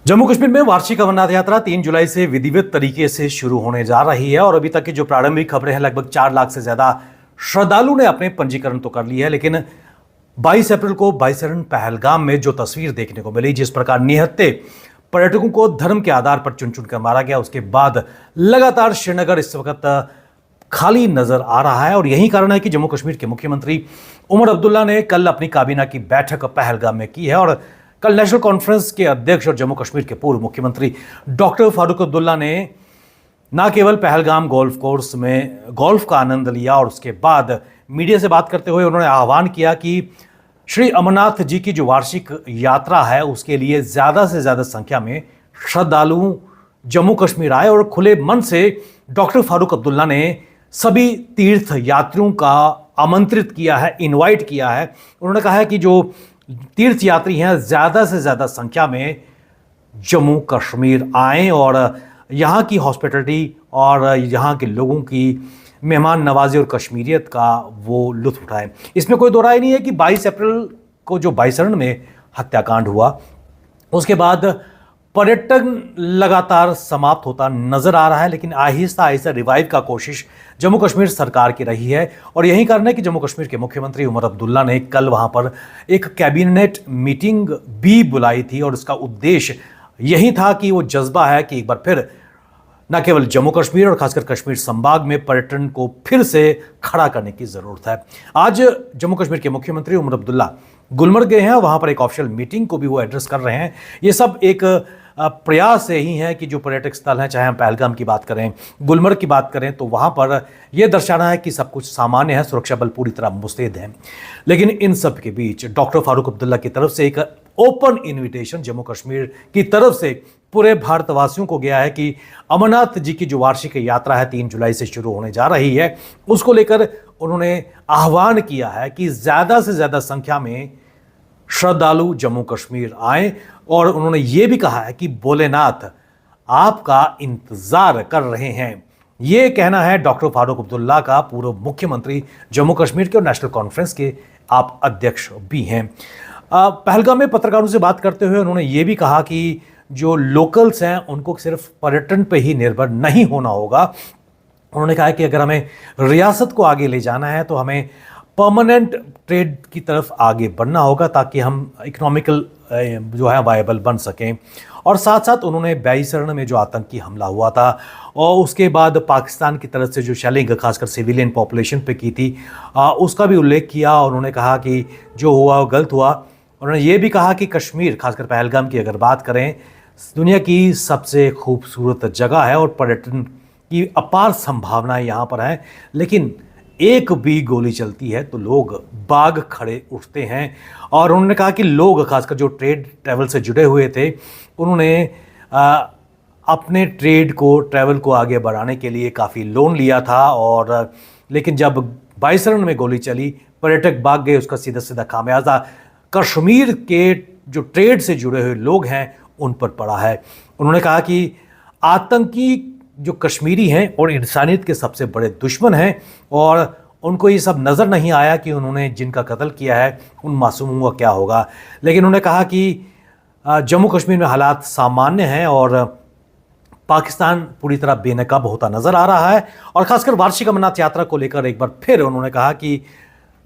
जम्मू कश्मीर में वार्षिक अमरनाथ यात्रा 3 जुलाई से विधिवत तरीके से शुरू होने जा रही है और अभी तक की जो प्रारंभिक खबरें हैं, लगभग 4 लाख से ज्यादा श्रद्धालु ने अपने पंजीकरण तो कर लिया है। लेकिन 22 अप्रैल को बाइसरण पहलगाम में जो तस्वीर देखने को मिली, जिस प्रकार निहत्थे पर्यटकों को धर्म के आधार पर चुन चुन कर मारा गया, उसके बाद लगातार श्रीनगर इस वक्त खाली नजर आ रहा है। और यही कारण है कि जम्मू कश्मीर के मुख्यमंत्री उमर अब्दुल्ला ने कल अपनी काबीना की बैठक पहलगाम में की है। और कल नेशनल कॉन्फ्रेंस के अध्यक्ष और जम्मू कश्मीर के पूर्व मुख्यमंत्री डॉक्टर फारूक अब्दुल्ला ने न केवल पहलगाम गोल्फ कोर्स में गोल्फ का आनंद लिया, और उसके बाद मीडिया से बात करते हुए उन्होंने आह्वान किया कि श्री अमरनाथ जी की जो वार्षिक यात्रा है, उसके लिए ज़्यादा से ज़्यादा संख्या में श्रद्धालु जम्मू कश्मीर आए। और खुले मन से डॉक्टर फारूक अब्दुल्ला ने सभी तीर्थ यात्रियों का आमंत्रित किया है, इनवाइट किया है। उन्होंने कहा है कि जो तीर्थ यात्री हैं, ज़्यादा से ज़्यादा संख्या में जम्मू कश्मीर आएँ और यहाँ की हॉस्पिटलिटी और यहाँ के लोगों की मेहमान नवाजी और कश्मीरियत का वो लुत्फ उठाएं। इसमें कोई दो राय नहीं है कि 22 अप्रैल को जो बाइसरण में हत्याकांड हुआ, उसके बाद पर्यटन लगातार समाप्त होता नजर आ रहा है। लेकिन आहिस्ता आहिस्ता रिवाइव का कोशिश जम्मू कश्मीर सरकार की रही है। और यही कारण है कि जम्मू कश्मीर के मुख्यमंत्री उमर अब्दुल्ला ने कल वहां पर एक कैबिनेट मीटिंग भी बुलाई थी। और इसका उद्देश्य यही था कि वो जज्बा है कि एक बार फिर न केवल जम्मू कश्मीर और खासकर कश्मीर संभाग में पर्यटन को फिर से खड़ा करने की जरूरत है। आज जम्मू कश्मीर के मुख्यमंत्री उमर अब्दुल्ला गुलमर्ग गए हैं, वहां पर एक ऑफिशियल मीटिंग को भी वो एड्रेस कर रहे हैं। ये सब एक प्रयास यही है कि जो पर्यटक स्थल हैं, चाहे हम पहलगाम की बात करें, गुलमर्ग की बात करें, तो वहां पर यह दर्शाना है कि सब कुछ सामान्य है, सुरक्षा बल पूरी तरह मुस्तैद है। लेकिन इन सब के बीच डॉक्टर फारूक अब्दुल्ला की तरफ से एक ओपन इन्विटेशन जम्मू कश्मीर की तरफ से पूरे भारतवासियों को गया है कि अमरनाथ जी की जो वार्षिक यात्रा है 3 जुलाई से शुरू होने जा रही है, उसको लेकर उन्होंने आह्वान किया है कि ज़्यादा से ज़्यादा संख्या में श्रद्धालु जम्मू कश्मीर आए। और उन्होंने ये भी कहा है कि भोलेनाथ आपका इंतजार कर रहे हैं। ये कहना है डॉक्टर फारूक अब्दुल्ला का, पूर्व मुख्यमंत्री जम्मू कश्मीर के और नेशनल कॉन्फ्रेंस के आप अध्यक्ष भी हैं। पहलगाम में पत्रकारों से बात करते हुए उन्होंने ये भी कहा कि जो लोकल्स हैं उनको सिर्फ पर्यटन पे ही निर्भर नहीं होना होगा। उन्होंने कहा कि अगर हमें रियासत को आगे ले जाना है तो हमें परमानेंट ट्रेड की तरफ आगे बढ़ना होगा, ताकि हम इकोनॉमिकल जो है वायबल बन सकें। और साथ साथ उन्होंने बाइसरण में जो आतंकी हमला हुआ था और उसके बाद पाकिस्तान की तरफ से जो शेलिंग खासकर सिविलियन पॉपुलेशन पे की थी, उसका भी उल्लेख किया। और उन्होंने कहा कि जो हुआ वो गलत हुआ। उन्होंने ये भी कहा कि कश्मीर, खासकर पहलगाम की अगर बात करें, दुनिया की सबसे खूबसूरत जगह है और पर्यटन की अपार संभावनाएं यहाँ पर हैं। लेकिन एक भी गोली चलती है तो लोग बाग खड़े उठते हैं। और उन्होंने कहा कि लोग, खासकर जो ट्रेड ट्रैवल से जुड़े हुए थे, उन्होंने अपने ट्रैवल को आगे बढ़ाने के लिए काफ़ी लोन लिया था। और लेकिन जब बाइसरण में गोली चली, पर्यटक भाग गए, उसका सीधा सीधा खामियाजा कश्मीर के जो ट्रेड से जुड़े हुए लोग हैं उन पर पड़ा है। उन्होंने कहा कि आतंकी जो कश्मीरी हैं और इंसानियत के सबसे बड़े दुश्मन हैं, और उनको ये सब नज़र नहीं आया कि उन्होंने जिनका कत्ल किया है उन मासूमों का क्या होगा। लेकिन उन्होंने कहा कि जम्मू कश्मीर में हालात सामान्य हैं और पाकिस्तान पूरी तरह बेनकाब होता नज़र आ रहा है। और ख़ासकर वार्षिक अमरनाथ यात्रा को लेकर एक बार फिर उन्होंने कहा कि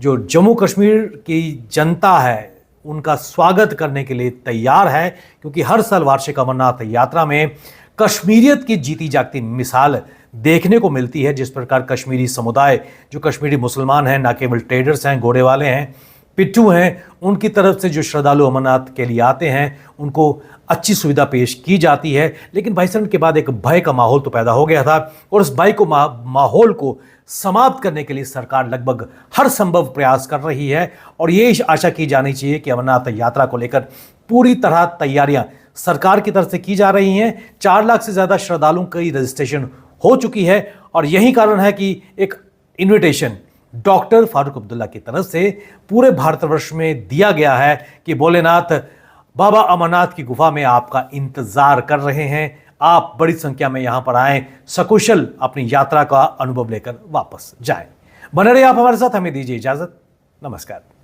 जो जम्मू कश्मीर की जनता है उनका स्वागत करने के लिए तैयार है, क्योंकि हर साल वार्षिक अमरनाथ यात्रा में कश्मीरियत की जीती जागती मिसाल देखने को मिलती है। जिस प्रकार कश्मीरी समुदाय, जो कश्मीरी मुसलमान हैं, ना केवल ट्रेडर्स हैं, घोड़े वाले हैं, पिट्ठू हैं, उनकी तरफ से जो श्रद्धालु अमरनाथ के लिए आते हैं उनको अच्छी सुविधा पेश की जाती है। लेकिन बाइसरण के बाद एक भय का माहौल तो पैदा हो गया था, और उस भय को माहौल को समाप्त करने के लिए सरकार लगभग हर संभव प्रयास कर रही है। और ये आशा की जानी चाहिए कि अमरनाथ यात्रा को लेकर पूरी तरह तैयारियां सरकार की तरफ से की जा रही हैं। 4 लाख से ज़्यादा श्रद्धालुओं की रजिस्ट्रेशन हो चुकी है। और यही कारण है कि एक इन्विटेशन डॉक्टर फारूक अब्दुल्ला की तरफ से पूरे भारतवर्ष में दिया गया है कि भोलेनाथ बाबा अमरनाथ की गुफा में आपका इंतजार कर रहे हैं। आप बड़ी संख्या में यहां पर आएं, सकुशल अपनी यात्रा का अनुभव लेकर वापस जाएं। बने रहिए आप हमारे साथ, हमें दीजिए इजाजत। नमस्कार।